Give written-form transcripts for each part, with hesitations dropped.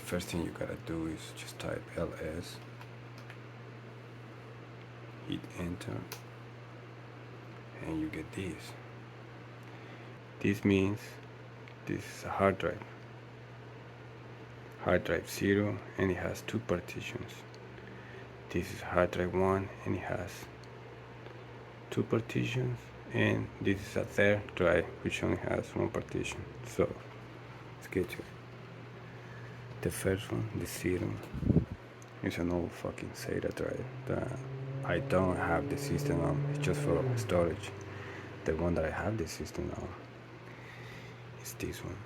first thing you gotta do is just type ls, hit enter, and you get this. This means this is a hard drive 0, and it has 2 partitions. This is hard drive 1 and it has 2 partitions, and this is a third drive which only has 1 partition. So let's get to it. The first one, the 0, is an old fucking SATA drive that I don't have the system on. It's just for storage. The one that I have the system on is this one,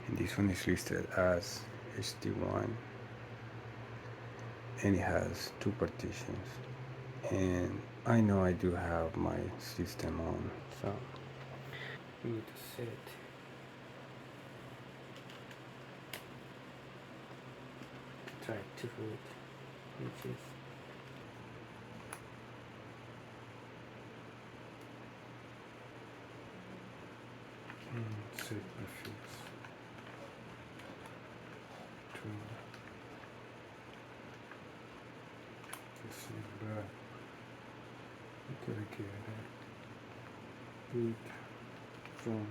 and this one is listed as HD1, and it has 2 partitions. And I know I do have my system on, so we need to set try to root, which is set prefix to this back. Gotta get it. Boot from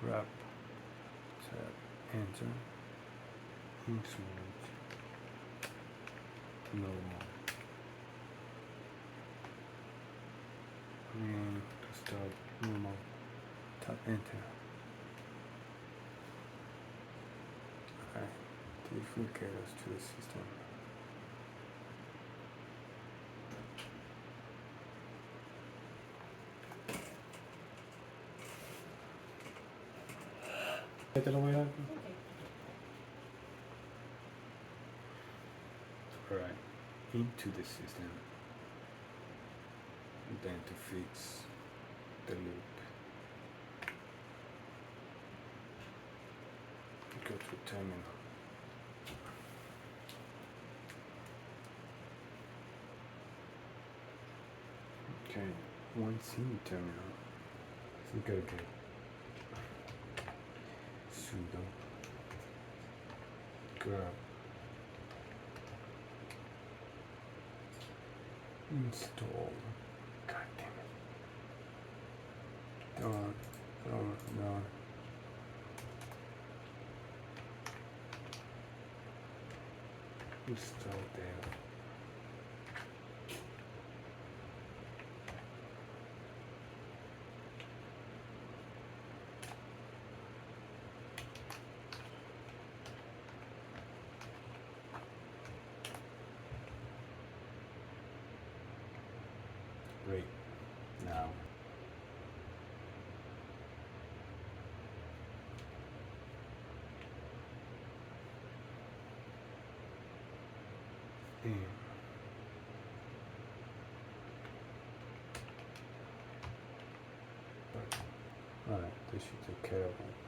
grub, tab, enter, insmod, normal, and to start normal, tap enter. Okay, this will get us to the system. Alright, into the system, and then to fix the loop, go to terminal. Okay, once in terminal, we gotta get sudo grub install. God damn it. Done. Install there. Great. Now alright, this should take care of it.